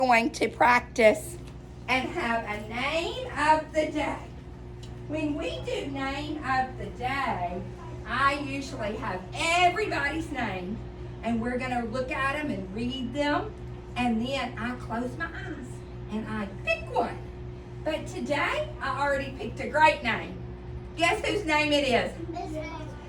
Going to practice and have a name of the day. When we do name of the day, I usually have everybody's name, and we're going to look at them and read them, and then I close my eyes and I pick one. But today, I already picked a great name. Guess whose name it is?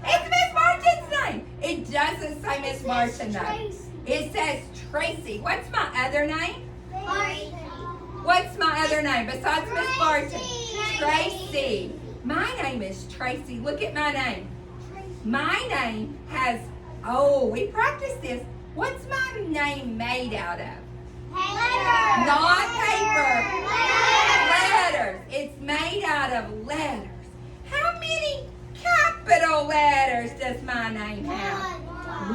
It's Miss Martin's name. It doesn't say Miss Martin though. It says Tracy. What's my other name? Martin. What's my other name besides Miss Martin? Tracy. My name is Tracy. Look at my name. My name has, we practiced this. What's my name made out of? Letters. Not paper. Letters. It's made out of letters. How many capital letters does my name have?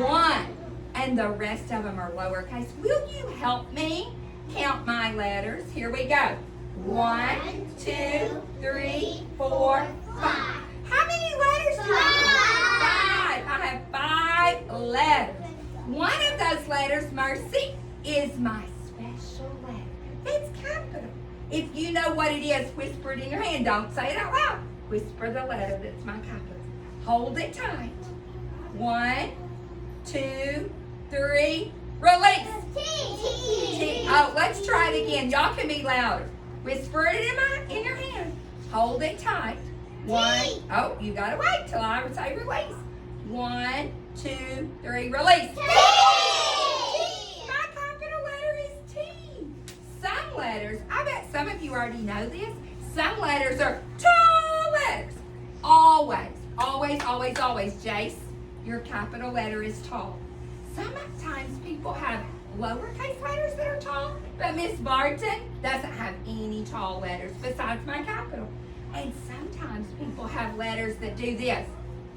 One. And the rest of them are lowercase. Will you help me count my letters? Here we go. 1, 2, 3, 4, 5. How many letters do I have? 5. I have 5 letters. One of those letters, Mercy, is my special letter. It's capital. If you know what it is, whisper it in your hand. Don't say it out loud. Whisper the letter that's my capital. Hold it tight. 1, 2, 3, release. T. Oh, let's try it again. Y'all can be louder. Whisper it in your hand. Hold it tight. 1. Oh, you gotta wait till I say release. 1, 2, 3, release. T. My capital letter is T. Some letters, I bet some of you already know this. Some letters are tall letters. Always, Jace, your capital letter is tall. Sometimes people have lowercase letters that are tall, but Miss Barton doesn't have any tall letters besides my capital. And sometimes people have letters that do this.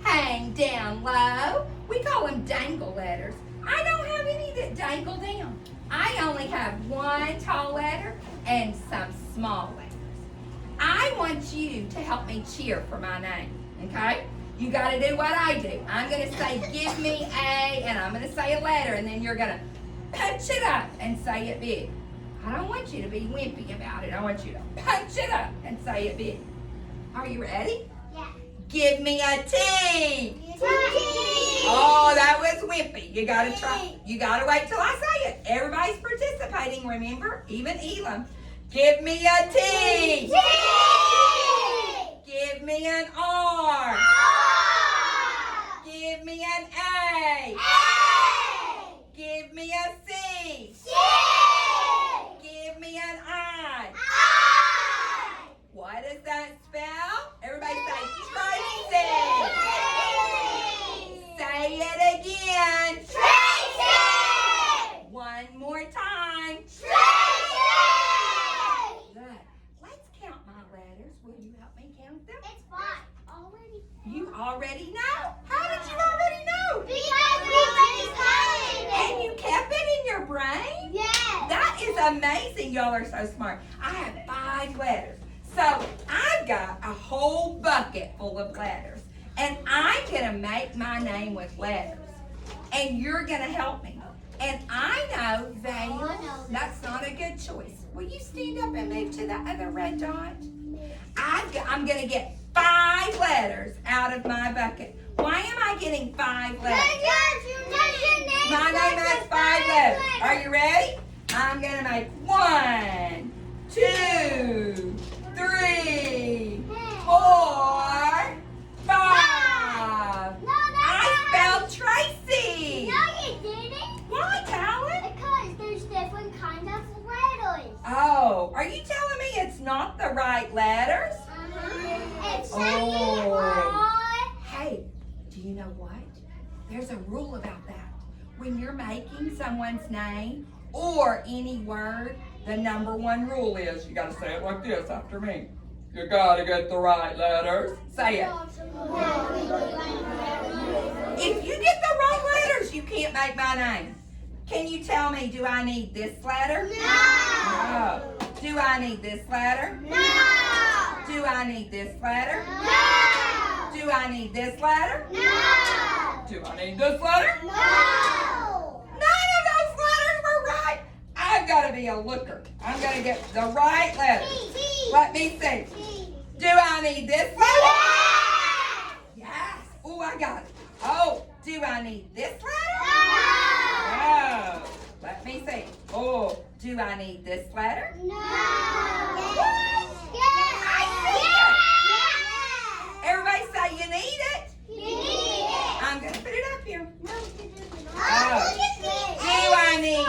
Hang down low. We call them dangle letters. I don't have any that dangle down. I only have one tall letter and some small letters. I want you to help me cheer for my name, okay? You got to do what I do. I'm going to say, give me a, and I'm going to say a letter, and then you're going to punch it up and say it big. I don't want you to be wimpy about it. I want you to punch it up and say it big. Are you ready? Yeah. Give me a T. Oh, that was wimpy. You got to try. You got to wait till I say it. Everybody's participating, remember? Even Elam. Give me a T. T. Give me an R. Give me an A. Give me a C. Give me an I. What does that spell? Everybody say Tracy. Say it again. Tracy. One more time. Tracy. Good. Let's count my letters. Will you help me count them? It's fine. Already. You already know? How did you already know? Because we already started And it. you kept it in your brain? Yes. That is amazing. Y'all are so smart. I have 5 letters. So I've got a whole bucket full of letters. And I'm going to make my name with letters. And you're going to help me. And I know that's not a good choice. Will you stand up and move to the other red dot? I'm going to get 5 letters out of my bucket. Why am I getting 5 letters? My name has 5 letters. Are you ready? I'm going to make 1, 2, 3, 4, 5. I spelled Tracy. No, you didn't. Why, Talon? Because there's different kinds of letters. Oh, are you telling me it's not the right letters? It's Hey, do you know what? There's a rule about that. When you're making someone's name or any word, the number 1 rule is you got to say it like this after me. You got to get the right letters. Say it. If you get the wrong letters, you can't make my name. Can you tell me, do I need this letter? No. Do I need this letter? No. Do I need this letter? No. Do I need this letter? No. Do I need this letter? No. None of those letters were right. I've gotta be a looker. I'm gonna get the right letter. T. Let me see. T. Do I need this letter? Yes. Oh, I got it. Oh, do I need this letter? No. Let me see. Oh, do I need this letter? No. What? Yes. I see Yes. Everybody say you need it. You need it. I'm gonna put it up here. No, you didn't. Oh. Look at this. Do I need?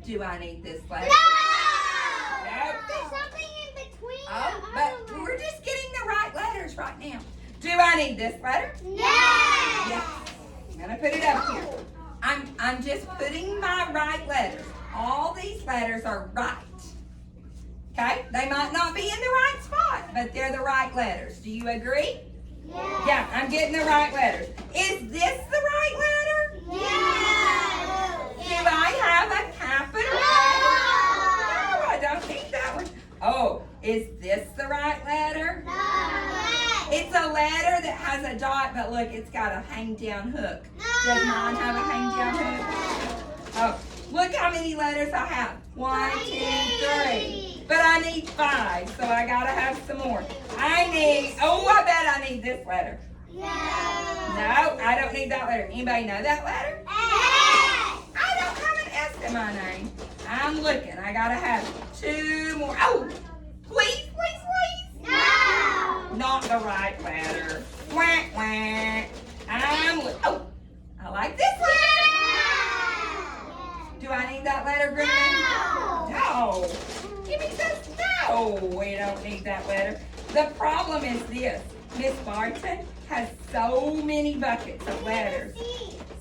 Do I need this letter? No. Nope. There's something in between. Oh, but we're just getting the right letters right now. Do I need this letter? No. Yes. I'm gonna put it up here. I'm just putting my right letters. All these letters are right. Okay? They might not be in the right spot, but they're the right letters. Do you agree? Yeah, I'm getting the right letters. Is this the right letter? Do I have a capital letter? No, I don't need that one. Oh, is this the right letter? It's a letter that has a dot, but look, it's got a hang down hook. Does mine have a hang down hook? Oh, look how many letters I have. 1, 2, 3. But I need 5, so I gotta have some more. I bet I need this letter. No, I don't need that letter. Anybody know that letter? I don't have an S in my name. I'm looking. I gotta have 2 more. Oh, please. Not the right letter. Wah, wah. Oh, I like this letter. Do I need that letter, Griffin? No. Jimmy says no. We don't need that letter. The problem is this. Miss Barton has so many buckets of letters.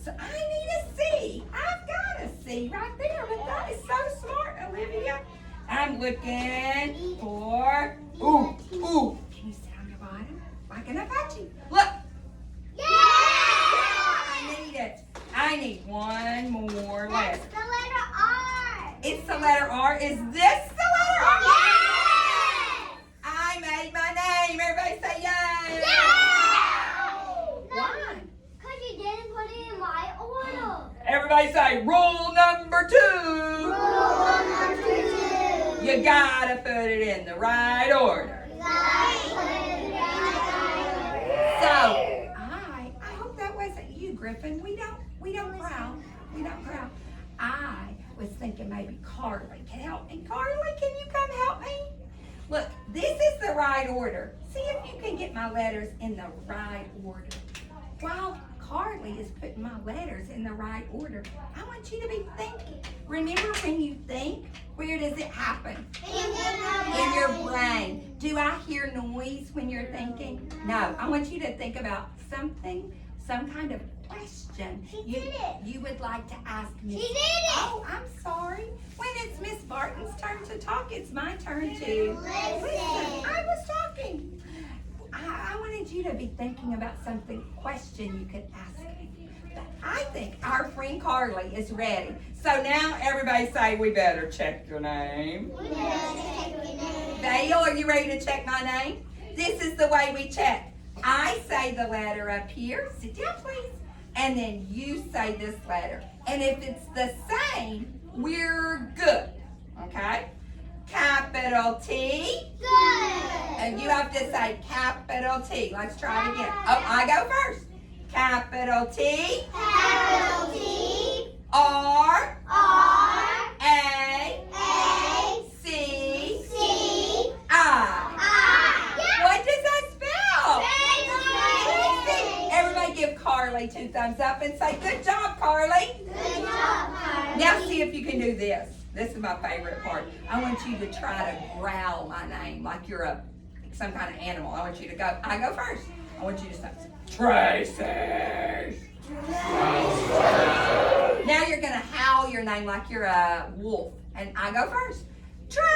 So I need a C. I've got a C right there, but that is so smart, Olivia. I'm looking for, ooh. Can you sit on the bottom? Like an Apache. Look. I need it. I need one more letter. That's the letter R. It's the letter R. Is this the letter R? Yes! I made my name. Everybody say yay. Why? Because you didn't put it in my order. Everybody say rule number 2. Rule number 2. You gotta put it in the right order. So, I hope that wasn't you, Griffin. We don't growl. I was thinking maybe Carly can help me. Carly, can you come help me? Look, this is the right order. See if you can get my letters in the right order. While Carly is putting my letters in the right order, I want you to be thinking. Remember when you think, where does it happen? In your brain. Do I hear noise when you're thinking? No. I want you to think about something, some kind of question you would like to ask me. She did it. Oh, I'm sorry. When it's Miss Barton's turn to talk, it's my turn to listen. I was talking. I wanted you to be thinking about something, question you could ask me. But I think our friend Carly is ready. So now everybody say, we better check your name. Vale, are you ready to check my name? This is the way we check. I say the letter up here. Sit down, please. And then you say this letter. And if it's the same, we're good. Okay? Capital T. Good. And you have to say capital T. Let's try it again. Oh, I go first. Capital T. Capital T. R. R. A. A. C. C. I. I. What does that spell? Tracy. Everybody give Carly 2 thumbs up and say, good job, Carly. Good job, Carly. Now see if you can do this. This is my favorite part. I want you to try to growl my name like you're some kind of animal. I want you to go. I go first. I want you to say, Tracy. Now you're going to howl your name like you're a wolf. And I go first. Tracy.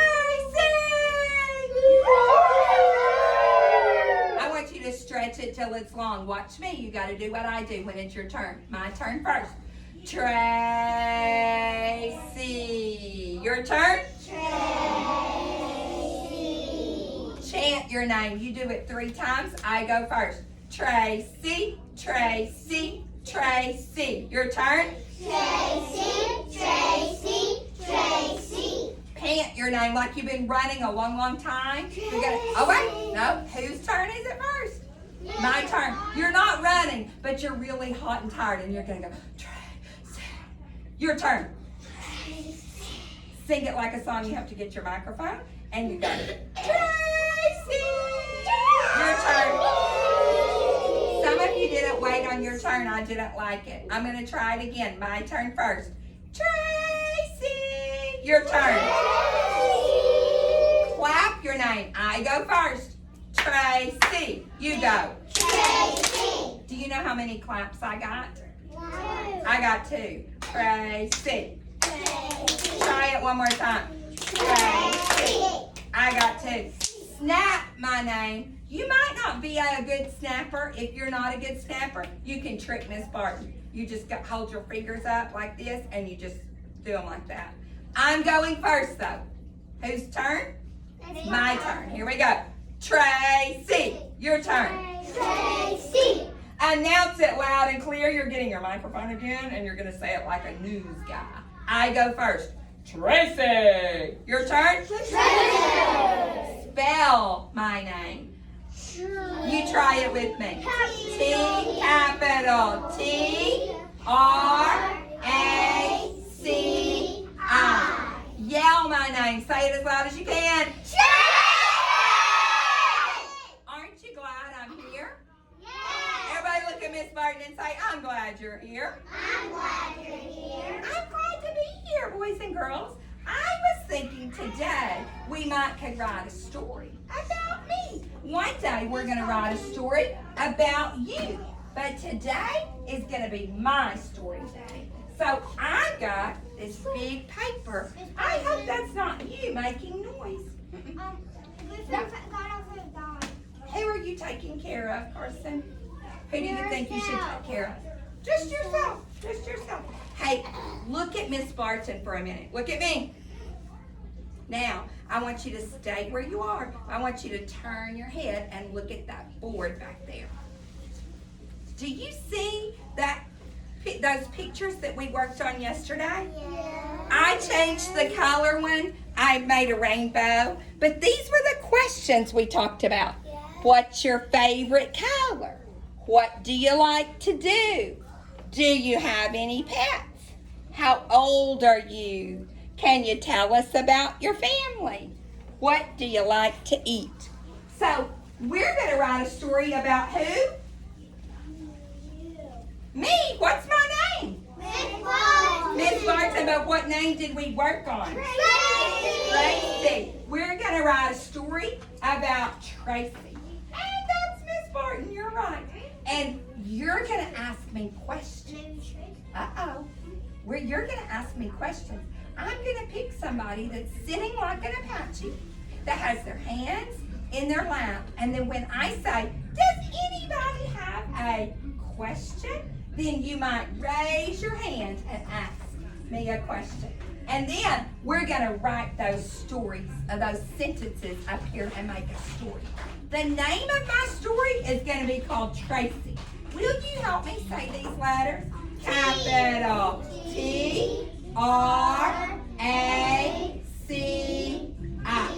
I want you to stretch it till it's long. Watch me. You got to do what I do when it's your turn. My turn first. Tracy. Your turn? Tracy. Chant your name. You do it 3 times. I go first. Tracy, Tracy, Tracy. Your turn? Tracy. Tracy. Tracy. pant your name like you've been running a long, long time. You're gonna, oh wait, no, whose turn is it first? My turn. You're not running, but you're really hot and tired, and you're gonna go, Tracy. Your turn. Sing it like a song. You have to get your microphone, and you go, Tracy. Your turn. Some of you didn't wait on your turn. I didn't like it. I'm gonna try it again. My turn first. Tracy. Your turn. Clap your name. I go first. Tracy. You go. Tracy. Do you know how many claps I got? 1, I got 2. Tracy. Tracy. Try it one more time. Tracy. I got 2. Snap my name. You might not be a good snapper. If you're not a good snapper, you can trick Miss Barton. You just hold your fingers up like this, and you just do them like that. I'm going first, though. Whose turn? My turn. Here we go. Tracy, your turn. Tracy. Announce it loud and clear. You're getting your microphone again, and you're going to say it like a news guy. I go first. Tracy, your turn. Tracy. Spell my name. You try it with me. T, capital T, R, A, C, I. Yell my name. Say it as loud as you can. Aren't you glad I'm here? Everybody look at Miss Barton and say, I'm glad you're here. I'm glad you're here. I'm glad to be here, boys and girls. I was thinking today we could write a story about me. One day we're going to write a story about you. But today is going to be my story day. So I got this big paper. I hope that's not you making noise. Who are you taking care of, Carson? Who do you think you should take care of? Just yourself. Just yourself. Hey, look at Miss Barton for a minute. Look at me. Now, I want you to stay where you are. I want you to turn your head and look at that board back there. Do you see those pictures that we worked on yesterday? I changed the color one. I made a rainbow. But these were the questions we talked about. What's your favorite color? What do you like to do? Do you have any pets? How old are you? Can you tell us about your family? What do you like to eat? So we're going to write a story about who? Me. What's my name? Miss Barton, but what name did we work on? Tracy. We're going to write a story about Tracy. And that's Miss Barton, you're right. And you're going to ask me questions. Uh-oh. You're going to ask me questions. I'm going to pick somebody that's sitting like an Apache, that has their hands in their lap. And then when I say, does anybody have a question? Then you might raise your hand and ask me a question. And then we're going to write those stories, those sentences up here and make a story. The name of my story is going to be called Tracy. Will you help me say these letters? Capital T, R, A, C, I.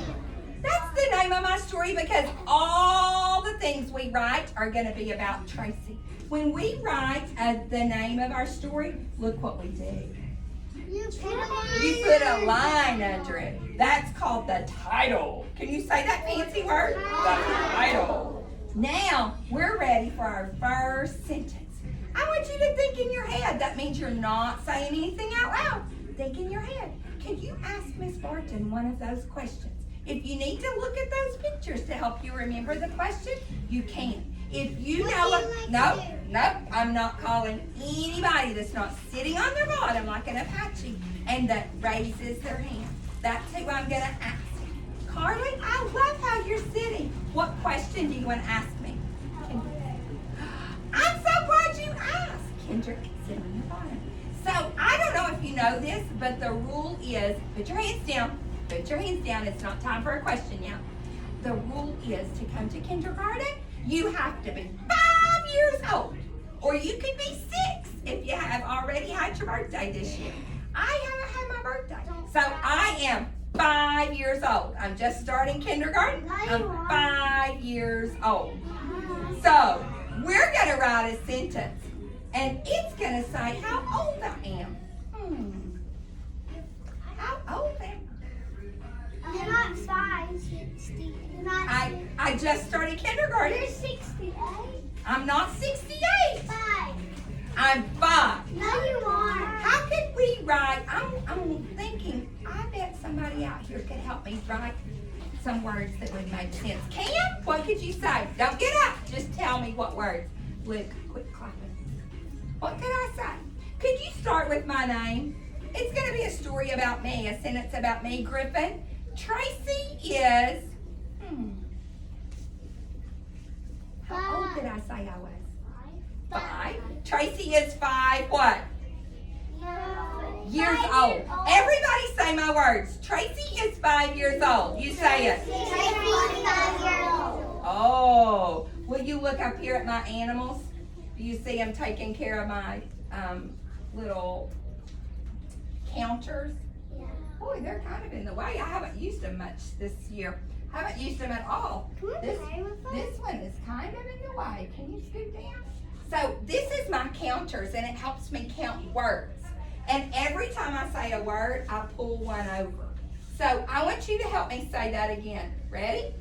That's the name of my story because all the things we write are going to be about Tracy. When we write the name of our story, look what we do. You put a line under it. That's called the title. Can you say that fancy word? The title. Now, we're ready for our first sentence. I want you to think in your head. That means you're not saying anything out loud. Think in your head. Can you ask Miss Barton one of those questions? If you need to look at those pictures to help you remember the question, you can. If you know nope, I'm not calling anybody that's not sitting on their bottom like an Apache and that raises their hand. That's who I'm going to ask. Carly, I love how you're sitting. What question do you want to ask me? I'm so glad you asked. Kendrick, sit on your bottom. So, I don't know if you know this, but the rule is, put your hands down. Put your hands down. It's not time for a question yet. The rule is to come to kindergarten, you have to be 5 years old. Or you could be 6 if you have already had your birthday this year. I haven't had my birthday. So I am 5 years old. I'm just starting kindergarten. I'm 5 years old. So, we're going to write a sentence. And it's going to say how old I am. How old am I? You're not 5, 60. You're not. I just started kindergarten. You're 68. I'm not 68. 5. I'm 5. No, you are. How could we write? I'm thinking, I bet somebody out here could help me write some words that would make sense. Cam, what could you say? Don't get up. Just tell me what words. Luke, quit clapping. What could I say? Could you start with my name? It's going to be a story about me, a sentence about me, Griffin. Tracy is, how old did I say I was? 5. Tracy is 5 what? Years old. Everybody say my words. Tracy is 5 years old. You say it. Tracy's 5 years old. Oh, will you look up here at my animals? Do you see them taking care of my little counters? Yeah. Boy, they're kind of in the way. I haven't used them much this year. Haven't used them at all. This one is kind of in the way. Can you scoot down? So this is my counters, and it helps me count words. And every time I say a word, I pull one over. So I want you to help me say that again. Ready?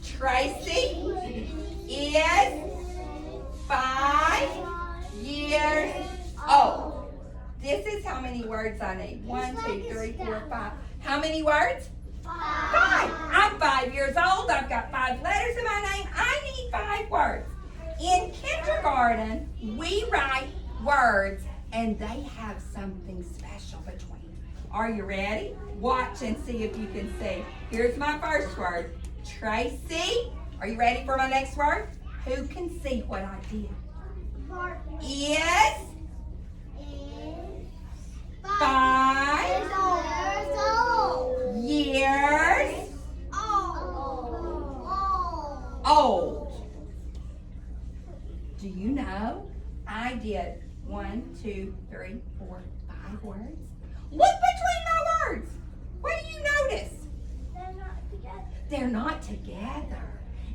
Tracy is 5 years old. This is how many words I need. 1, 2, 3, 4, 5. How many words? 5. I'm 5 years old. I've got 5 letters in my name. I need 5 words. In kindergarten, we write words, and they have something special between them. Are you ready? Watch and see if you can see. Here's my first word. Tracy. Are you ready for my next word? Who can see what I did? Is 5 years old. Do you know I did 1, 2, 3, 4, 5 words? Look between my words. What do you notice? They're not together.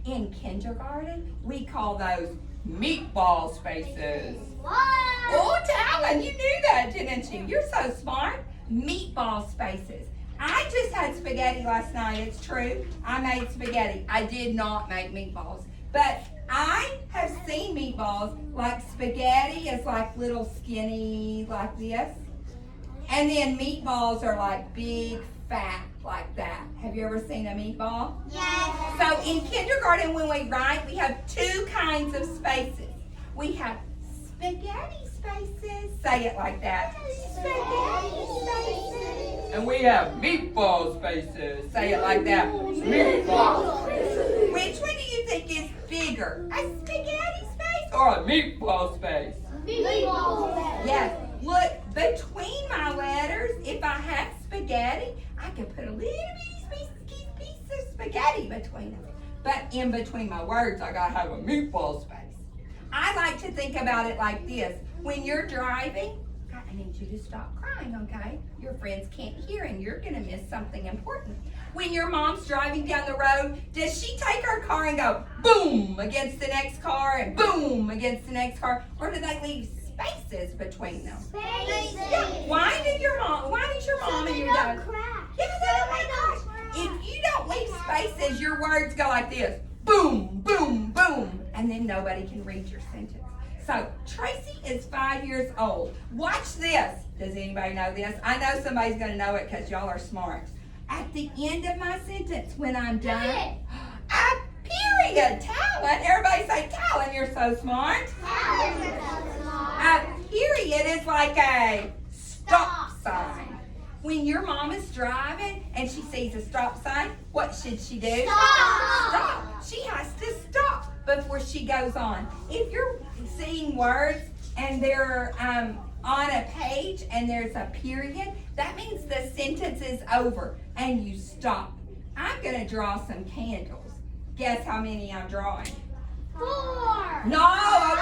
In kindergarten, we call those meatball spaces. Oh, Talon, you knew that, didn't you? You're so smart. Meatball spaces. I just had spaghetti last night. It's true. I made spaghetti. I did not make meatballs. But I have seen meatballs like spaghetti is like little skinny like this. And then meatballs are like big, fat like that. Have you ever seen a meatball? Yes. So in kindergarten when we write, we have 2 kinds of spaces. We have spaghetti spaces. Say it like that. Spaghetti spaces. And we have meatball spaces. Say it like that. Meatball spaces. Which one do you think is bigger? A spaghetti space or a meatball space? Yes. Look, between my letters, if I had spaghetti, I could put a little bitty piece of spaghetti between them. But in between my words, I gotta have a meatball space. I like to think about it like this. When you're driving, I need you to stop crying, okay? Your friends can't hear and you're gonna miss something important. When your mom's driving down the road, does she take her car and go boom against the next car and boom against the next car? Or do they leave spaces between them? Yeah. Why does your mom and your dad? Yeah, oh my gosh. If you don't leave spaces, your words go like this. Boom, boom, boom. And then nobody can read your sentence. So, Tracy is 5 years old. Watch this. Does anybody know this? I know somebody's going to know it because y'all are smart. At the end of my sentence, when I'm done, a period. Talon. Everybody say Talon, you're so smart. A period is like a stop sign. When your mom is driving and she sees a stop sign, what should she do? Stop. She has to stop before she goes on. If you're seeing words and they're on a page and there's a period, that means the sentence is over and you stop. I'm going to draw some candles. Guess how many I'm drawing? 4. No, I'm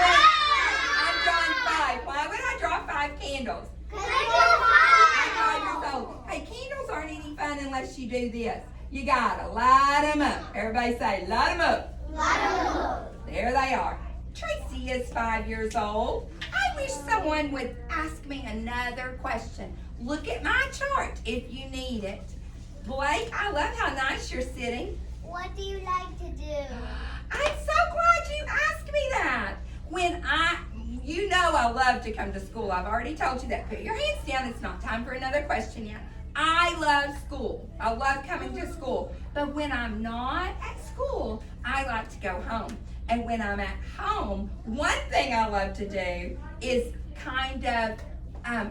drawing 5. Why would I draw 5 candles? I'm 5 years old. Hey, candles aren't any fun unless you do this. You gotta light them up. Everybody say, light them up. Light 'em up. There they are. Tracy is 5 years old. I wish someone would ask me another question. Look at my chart if you need it. Blake, I love how nice you're sitting. What do you like to do? I'm so glad you asked me that. You know I love to come to school. I've already told you that. Put your hands down. It's not time for another question yet. I love school. I love coming to school. But when I'm not at school, I like to go home. And when I'm at home, one thing I love to do is kind of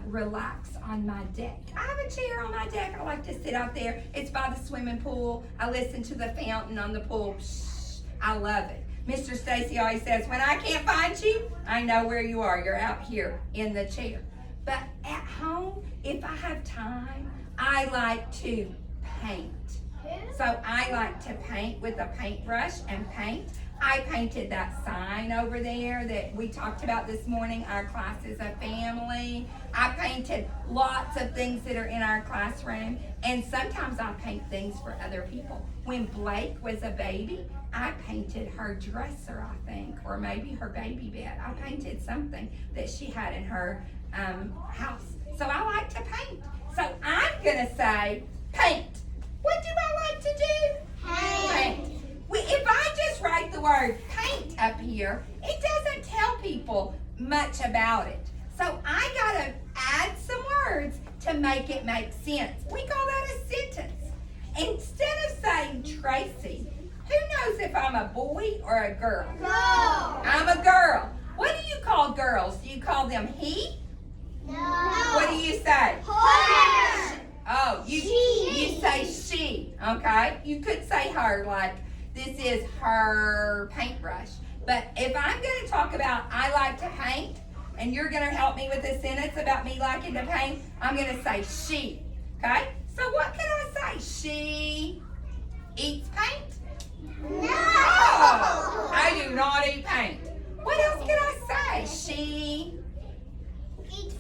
relax on my deck. I have a chair on my deck. I like to sit out there. It's by the swimming pool. I listen to the fountain on the pool. Psh, I love it. Mr. Stacy always says, when I can't find you, I know where you are. You're out here in the chair. But at home, if I have time, I like to paint. So I like to paint with a paintbrush and paint. I painted that sign over there that we talked about this morning, our class is a family. I painted lots of things that are in our classroom, and sometimes I paint things for other people. When Blake was a baby, I painted her dresser, I think, or maybe her baby bed. I painted something that she had in her house. So I like to paint. So I'm gonna say paint. What do I like to do? Paint. If I just write the word paint up here, it doesn't tell people much about it. So I gotta add some words to make it make sense. We call that a sentence. Instead of saying Tracy, who knows if I'm a boy or a girl? Girl. I'm a girl. What do you call girls? Do you call them he? No. What do you say? Her. Oh, you She. say she, okay? You could say her, like this is her paintbrush. But if I'm going to talk about I like to paint, and you're going to help me with a sentence about me liking to paint, I'm going to say she, okay? So what can I say? She eats paint? No. Oh, I do not eat paint. What else can I say? She,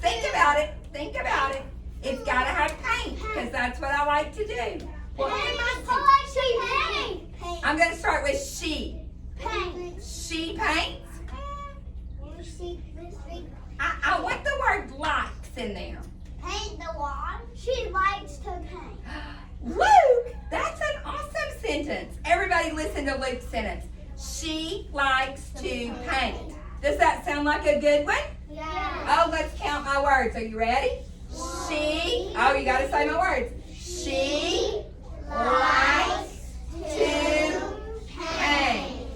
think about it, think about it. It's got to have paint, because that's what I like to do. What can I say? I'm going to start with she. Paint. She paints. I want the word likes in there. Paint the wall. She likes to paint. Luke, that's an awesome sentence. Everybody listen to Luke's sentence. She likes to paint. Does that sound like a good one? Yeah. Oh, let's count my words. Are you ready? She, oh, you got to say my words. She likes to paint.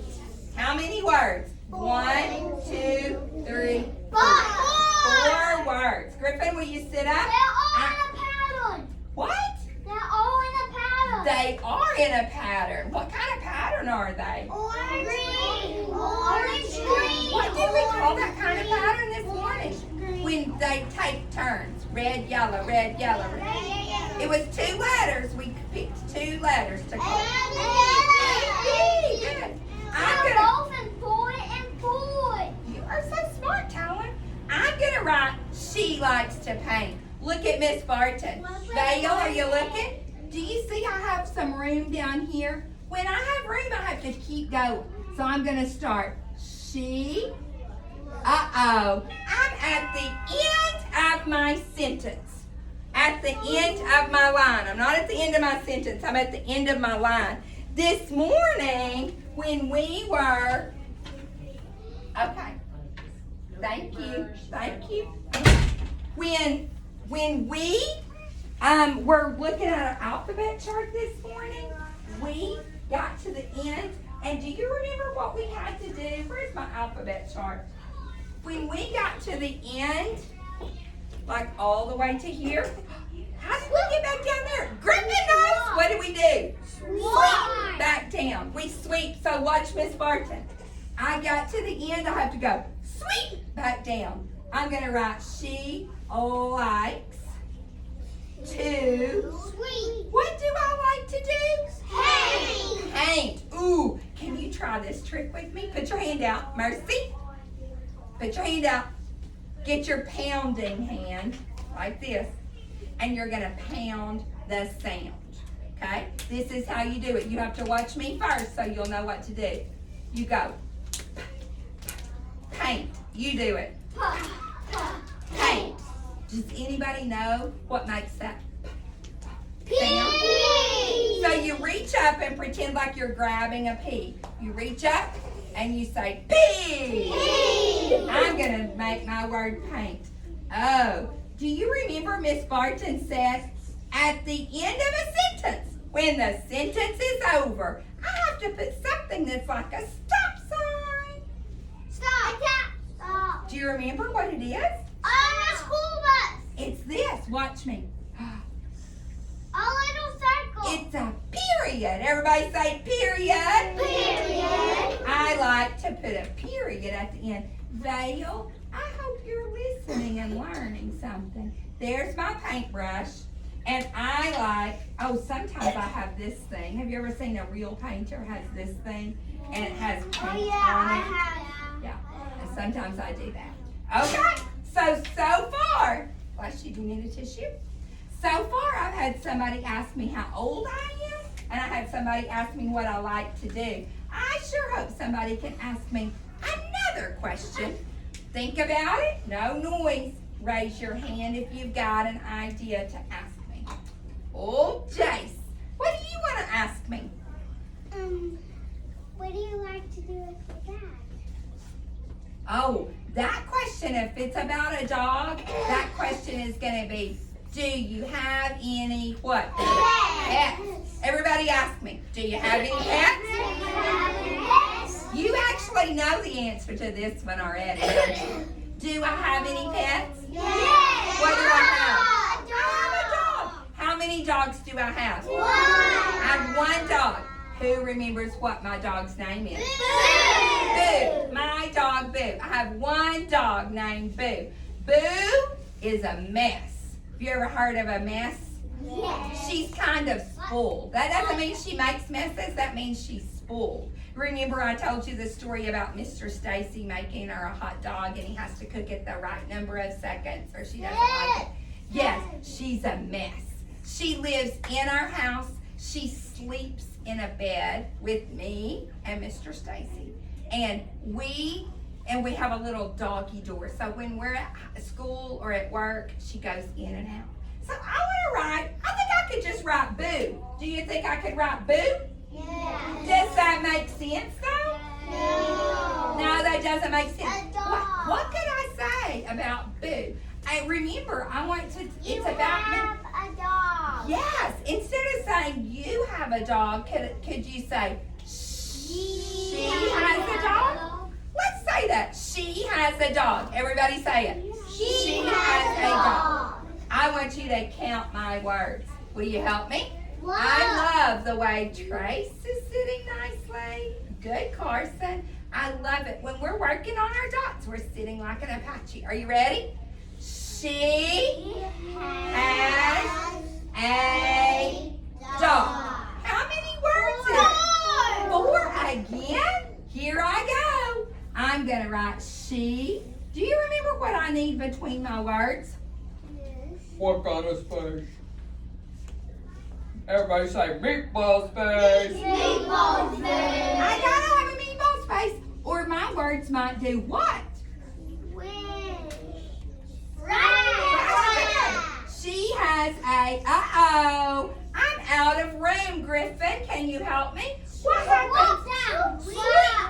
How many words? 1, 2, 3, 4. 4 words. Griffin, will you sit They're up? all in a pattern. What? They're all in a pattern. They are in a pattern. What kind of pattern are they? Orange, green. Orange, green. What did we call that kind of pattern this morning? Green. When they take turns. Red, yellow, red, yellow. Red. It was 2 letters. We picked 2 letters to call. Good. You are so smart, Tyler. I'm going to write, she likes to paint. Look at Miss Barton. Vale, are you looking? Do you see I have some room down here? When I have room, I have to keep going. So I'm going to start. She. Uh-oh. I'm at the end of my sentence. At the end of my line. I'm not at the end of my sentence. I'm at the end of my line. This morning, when we were... Okay. Thank you. Thank you. When we were looking at our alphabet chart this morning, we got to the end. And do you remember what we had to do? Where's my alphabet chart? When we got to the end, like all the way to here, how did we get back down there? Griffin knows. What did we do? Sweep back down. We sweep. So watch Miss Barton. I got to the end. I have to go sweep back down. I'm going to write she likes to. Sweet. What do I like to do? Paint. Paint. Ooh, can you try this trick with me? Put your hand out. Mercy. Put your hand out. Get your pounding hand like this. and you're gonna pound the sound. Okay? This is how you do it. You have to watch me first so you'll know what to do. You go. Paint. You do it. Paint. Does anybody know what makes that sound? So you reach up and pretend like you're grabbing a pea. You reach up and you say, pea. I'm going to make my word paint. Oh, do you remember Miss Barton said, at the end of a sentence, when the sentence is over, I have to put something that's like a stop sign. Stop. Do you remember what it is? A school bus. It's this. Watch me. A little circle. It's a period. Everybody say period. Period. I like to put a period at the end. Vale, I hope you're listening and learning something. There's my paintbrush. And I like, sometimes I have this thing. Have you ever seen a real painter has this thing? And it has paint on it? I have. Yeah, and sometimes I do that. Okay, so far, bless you, do you need a tissue? So far, I've had somebody ask me how old I am, and I had somebody ask me what I like to do. I sure hope somebody can ask me another question. Think about it, no noise. Raise your hand if you've got an idea to ask me. Oh, Jace, what do you want to ask me? What do you like to do with your dad? Oh, that question, if it's about a dog, that question is going to be, do you have any what? Pets. Everybody ask me, do you have any pets? You actually know the answer to this one already, don't you? Do I have any pets? Yes. What do I have? I have a dog. How many dogs do I have? One. I have one dog. Who remembers what my dog's name is? Boo. My dog Boo. I have one dog named Boo. Boo is a mess. Have you ever heard of a mess? Yes. She's kind of spoiled. That doesn't mean she makes messes. That means she's spoiled. Remember I told you the story about Mr. Stacy making her a hot dog and he has to cook it the right number of seconds or she doesn't like it. Yes, she's a mess. She lives in our house. She sleeps in a bed with me and Mr. Stacy. And we have a little doggy door. So when we're at school or at work, she goes in and out. So I think I could just write Boo. Do you think I could write Boo? Yes. Does that make sense though? No, that doesn't make sense. What could I say about Boo? Remember, it's about me. A dog. Yes, instead of saying you have a dog, could you say she has a dog? Let's say that. She has a dog. Everybody say it. She has a dog. I want you to count my words. Will you help me? I love the way Trace is sitting nicely. Good, Carson. I love it. When we're working on our dots, we're sitting like an Apache. Are you ready? She has a dog. How many words is it? 4 again? Here I go. I'm going to write she. Do you remember what I need between my words? What kind of space? Everybody say meatball space. Meatball space. I gotta have a meatball space, or my words might do what? She has I'm out of room, Griffin. Can you help me? What happened?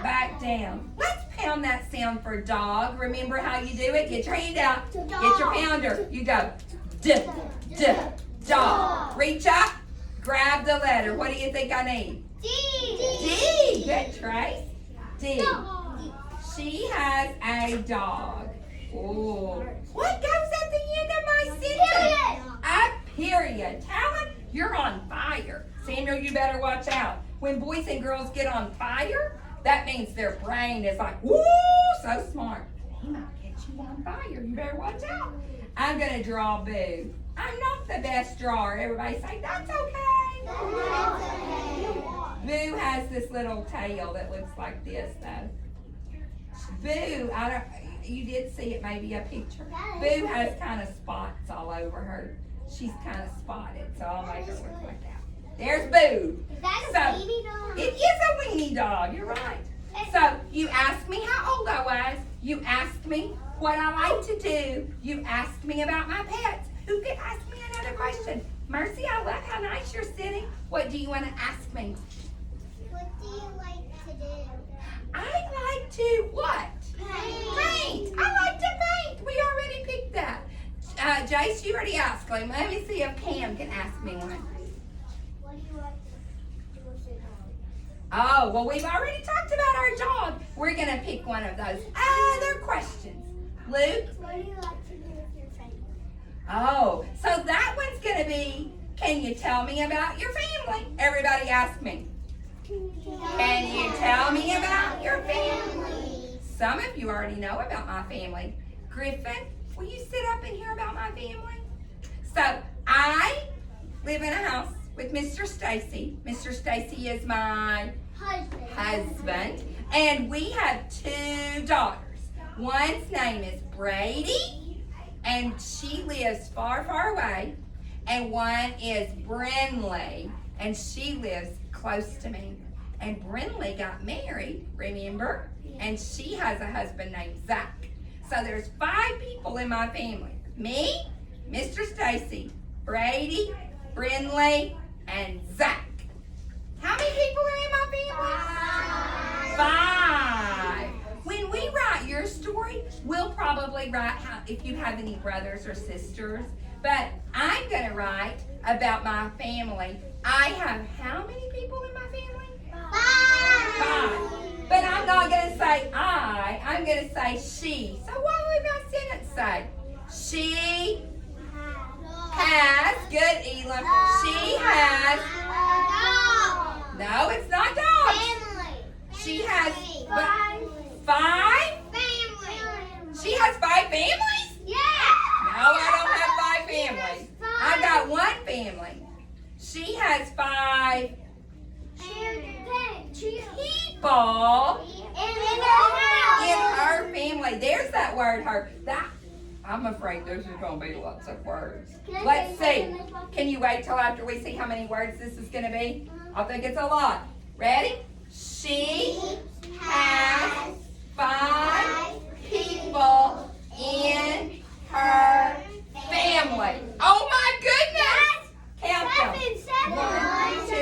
Back down. Let's pound that sound for dog. Remember how you do it? Get your hand out. Get your pounder. You go. D, d, dog. Reach up. Grab the letter. What do you think I need? D. Good, Trace. D. She has a dog. Ooh. What goes at the end of my sentence? A period. Talon, you're on fire. Samuel, you better watch out. When boys and girls get on fire, that means their brain is like, woo, so smart. He might catch you on fire. You better watch out. I'm going to draw Boo. I'm not the best drawer. Everybody say, that's okay. Boo has this little tail that looks like this, though. Boo, you did see it maybe a picture. Boo has kind of spots all over her She's kind of spotted, so I'll make her look like that. There's Boo. Is that a So, baby dog? It is a weenie dog, you're right. So, you asked me how old I was. You asked me what I like to do. You asked me about my pets. Who could ask me another question? Mercy, I love how nice you're sitting. What do you want to ask me? What do you like to do? I like to what? Paint. I like to paint. We already picked that. Jace, you already asked him. Let me see if Cam can ask me one. What do you like to do with your dog? Oh, well, we've already talked about our dog. We're going to pick one of those other questions. Luke? What do you like to do with your family? Oh, so that one's going to be, can you tell me about your family? Everybody ask me. Can you tell me about your family? Some of you already know about my family. Griffin, will you sit up and hear about my family? So, I live in a house with Mr. Stacy. Mr. Stacy is my husband. And we have 2 daughters. One's name is Brady, and she lives far, far away. And one is Brinley, and she lives close to me. And Brinley got married, remember? And she has a husband named Zach. So there's 5 people in my family. Me, Mr. Stacy, Brady, Brinley, and Zach. How many people are in my family? 5. When we write your story, we'll probably write if you have any brothers or sisters. But I'm going to write about my family. I have how many people in my family? 5. But I'm not going to say I'm going to say she. So what would my sentence say? She has, good Elam, she has, no, it's not dogs. She has 5? She has 5 families? No, I don't have 5 families. I got 1 family. She has 5 people in her family. There's that word, her. I'm afraid there's going to be lots of words. Let's see. Can you wait till after we see how many words this is going to be? I think it's a lot. Ready? She has 5 people in her family. Oh my goodness! Count them. 1, 2,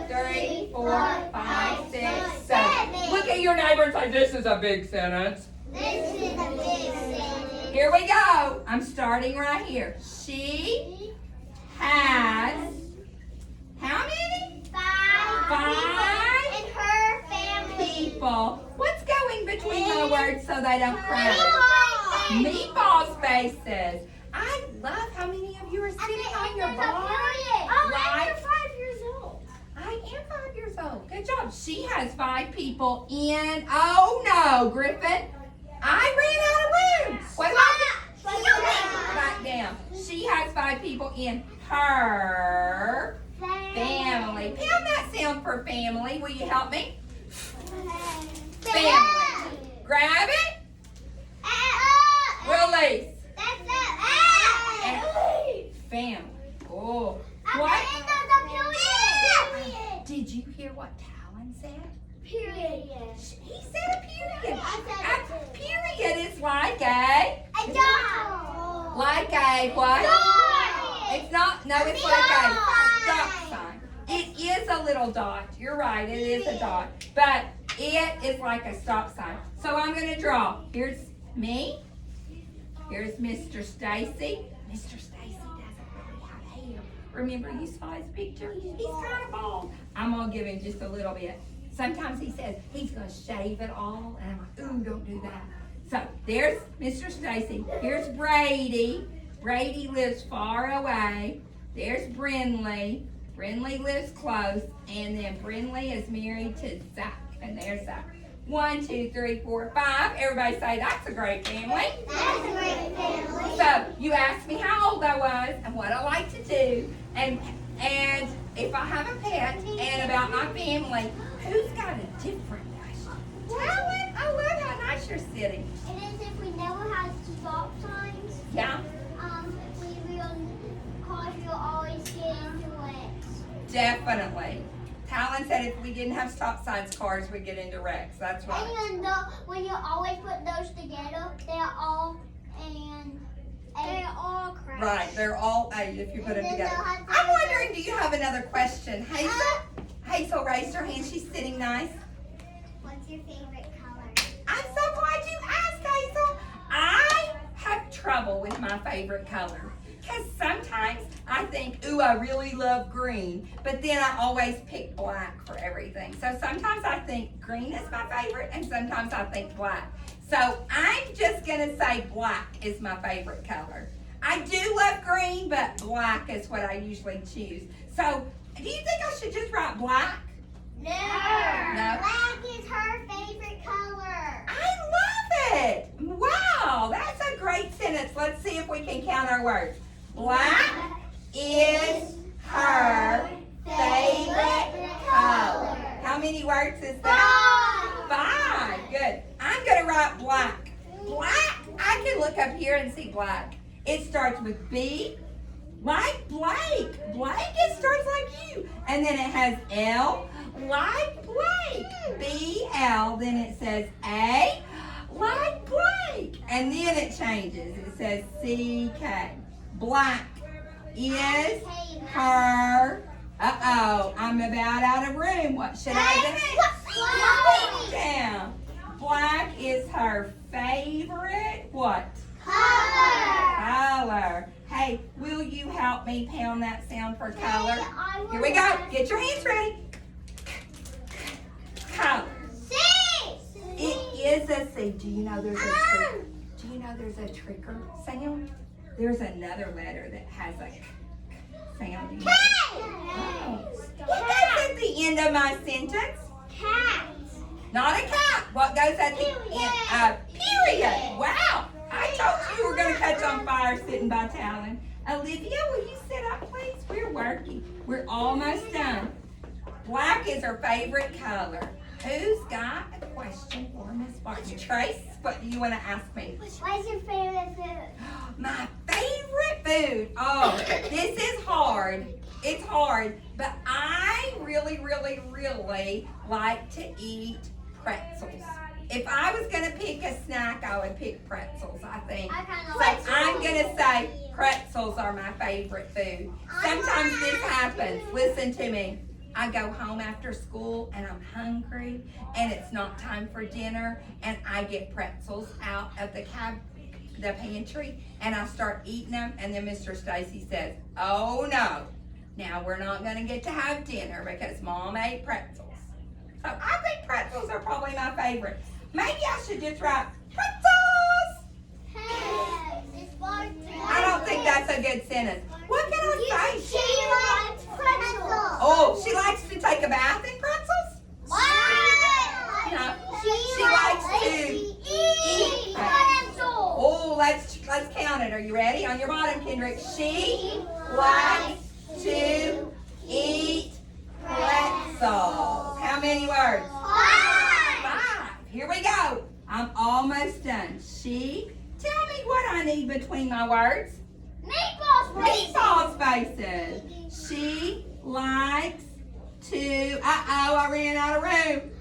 3, 4, 5, 6, 7. Look at your neighbor and say, this is a big sentence. This is a big sentence. Here we go. I'm starting right here. She has how many? 5 in her family. People. What's going between my words so they don't crowd? Meatball spaces. I love how many of you are sitting on your ball. Oh, you're 5 years old. I am 5 years old. Good job. She has 5 people in. Oh no, Griffin. I ran out of room. What about back down? She has 5 people in her family. Pound that sound for family. Will you help me? Family. Grab it. Release. And family. Oh. What? Did you hear what Talon said? Period. He said a period. I said A period is like a dog. like a what? Dog. It's not. No, it's like a stop sign. It is a little dot. You're right. It is a dot, but it is like a stop sign. So I'm going to draw. Here's me. Here's Mr. Stacy. Mr. Stacy doesn't really have hair. Remember you saw his picture? He's kind of bald. I'm going to give him just a little bit. Sometimes he says he's going to shave it all, and I'm like, ooh, don't do that. So there's Mr. Stacy. Here's Brady. Brady lives far away. There's Brinley. Brinley lives close, and then Brinley is married to Zach, and there's Zach. 1, 2, 3, 4, 5. Everybody say that's a great family. That's a great family. So you asked me how old I was and what I like to do, and if I have a pet, and about my family. Who's got a different question? Talon, I love how nice you're sitting. It is if we never had stop signs. Yeah. We will cause Definitely. Talon said if we didn't have stop signs cars, we'd get into wrecks. That's right. And when you always put those together, they're all correct. Right, they're all 8 if you put them And then together. they'll have to- I'm wondering, do you have another question? Hazel? Hazel raised her hand. She's sitting nice. What's your favorite color? I'm so glad you asked, Hazel. I have trouble with my favorite color. Because sometimes I think, ooh, I really love green. But then I always pick black for everything. So sometimes I think green is my favorite, and sometimes I think black. So I'm just going to say black is my favorite color. I do love green, but black is what I usually choose. So do you think I should just write black? No. No. Black is her favorite color. I love it. Wow, that's a great sentence. Let's see if we can count our words. Black is her favorite color. How many words is that? 5. Good. I'm going to write black. Black, I can look up here and see black. It starts with B, like Blake. Blake, it starts like you. And then it has L, like Blake. B-L, then it says A, like Blake. And then it changes. It says C-K. Black is her. Uh-oh, I'm about out of room. What should I do? Down. Black is her favorite what? Color. Hey, will you help me pound that sound for color? Here we go. Get your hands ready. Color. It is a C. Do you know there's a trick? Do you know there's a tricker sound? There's another letter that has a sound. Oh. What goes at the end of my sentence? Cat. Not a cat. What goes at the end? Period. Wow. I told you were going to catch on fire sitting by Talon. Olivia, will you sit up, please? We're working. We're almost done. Black is her favorite color. Who's got a question for Miss Barton? Trace, what do you want to ask me? What's your favorite food? My favorite food. Oh, this is hard. It's hard, but I really, really, really like to eat pretzels. If I was going to pick a snack, I would pick pretzels, I think. So I'm going to say pretzels are my favorite food. Sometimes this happens. Listen to me. I go home after school and I'm hungry and it's not time for dinner and I get pretzels out of the pantry and I start eating them, and then Mr. Stacy says, oh no, now we're not going to get to have dinner because Mom ate pretzels. So I think pretzels are probably my favorite. Maybe I should just write pretzels. I don't think that's a good sentence. What can I say? She likes pretzels. Oh, she likes to take a bath in pretzels? No. She likes to eat pretzels. Oh, let's count it. Are you ready? On your bottom, Kendrick. She likes to eat pretzels. How many words? 5. Here we go. I'm almost done. Tell me what I need between my words. Meatball spaces. She likes to, I ran out of room.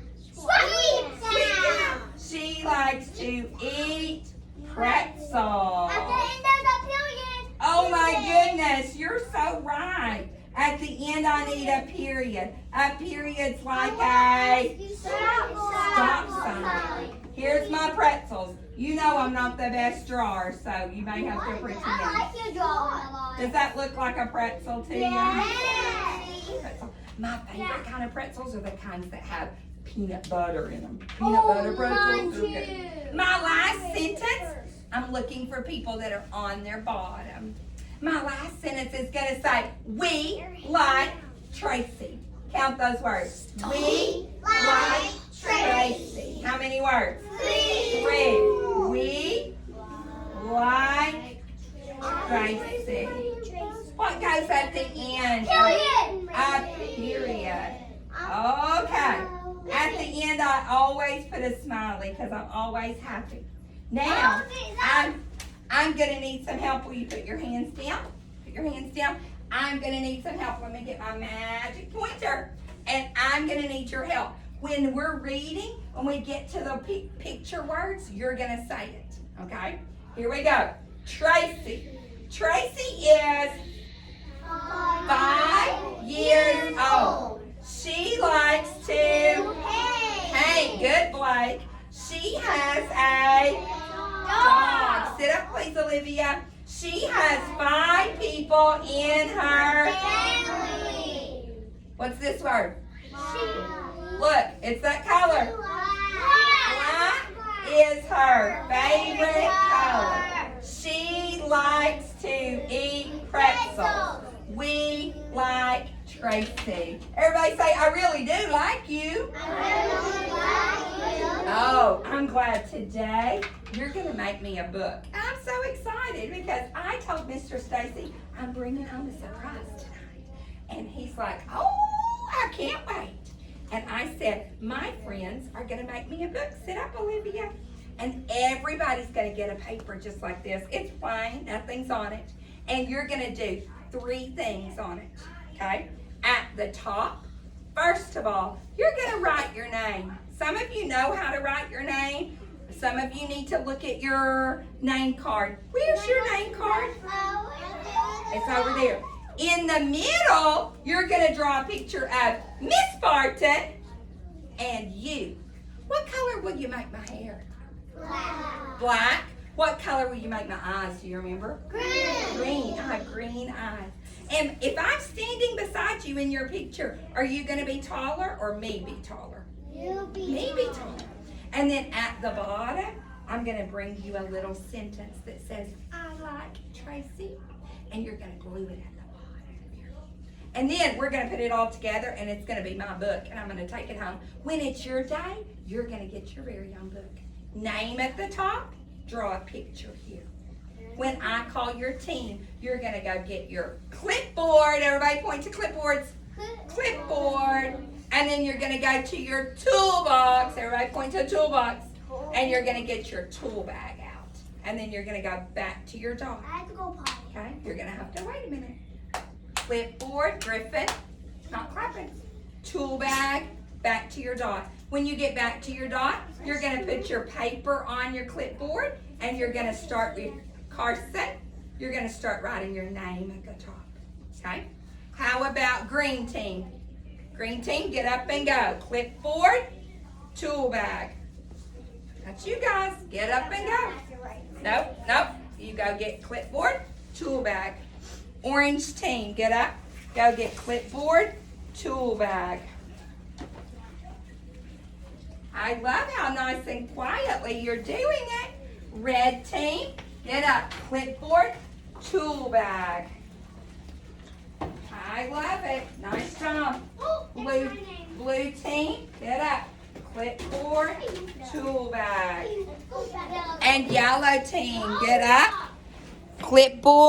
She likes to eat pretzels. At the end of the period. Oh my goodness, you're so right. At the end, I need a period. A period's like a stop sign. Here's my pretzels. You know I'm not the best drawer, so you may have to pretend. I like your drawing a lot. Does that look like a pretzel to you? Yes. Pretzel. My favorite kind of pretzels are the kinds that have peanut butter in them. Peanut butter pretzels are good. My last sentence, I'm looking for people that are on their bottom. My last sentence is going to say, we like Tracy. Count those words. We like Tracy. How many words? 3. We like Tracy. What goes at the end? A period. Okay. At the end, I always put a smiley because I'm always happy. Now, I'm going to need some help. Will you put your hands down? Put your hands down. I'm going to need some help. Let me get my magic pointer. And I'm going to need your help. When we're reading, when we get to the picture words, you're going to say it. Okay? Here we go. Tracy. Tracy is 5 years old. She likes to paint. Good, Blake. She has a dog. Sit up, please, Olivia. She has 5 people in her Family. What's this word? Look, it's that color. Black is her favorite color. She likes to eat pretzels. We like Tracy. Everybody say, I really do like you. Oh, I'm glad today you're going to make me a book. I'm so excited because I told Mr. Stacy I'm bringing home a surprise tonight. And he's like, oh, I can't wait. And I said, my friends are going to make me a book. Sit up, Olivia. And everybody's going to get a paper just like this. It's plain, nothing's on it. And you're going to do 3 things on it, okay? At the top, first of all, you're going to write your name. Some of you know how to write your name. Some of you need to look at your name card. Where's your name card? It's over there. In the middle, you're going to draw a picture of Miss Barton and you. What color will you make my hair? Black. What color will you make my eyes? Do you remember? Green. I have green eyes. And if I'm standing beside you in your picture, are you going to be taller or me be taller? Me be taller. And then at the bottom, I'm going to bring you a little sentence that says, I like Tracy. And you're going to glue it at the bottom. And then we're going to put it all together and it's going to be my book. And I'm going to take it home. When it's your day, you're going to get your very own book. Name at the top. Draw a picture here. When I call your team, you're going to go get your clipboard. Everybody point to clipboards. Clipboard. And then you're going to go to your toolbox. Everybody point to a toolbox. And you're going to get your tool bag out. And then you're going to go back to your dog. I have to go potty. Okay? You're going to have to wait a minute. Clipboard, Griffin. Not clapping. Tool bag, back to your dot. When you get back to your dot, you're going to put your paper on your clipboard. And you're going to start with Carson. You're going to start writing your name at the top. Okay? How about green team? Green team, get up and go. Clipboard, tool bag. That's you guys. Get up and go. Nope. You go get clipboard, tool bag. Orange team, get up. Go get clipboard, tool bag. I love how nice and quietly you're doing it. Red team, get up. Clipboard, tool bag. I love it. Nice job. Blue team, get up. Clipboard, tool bag. And yellow team, get up. Clipboard.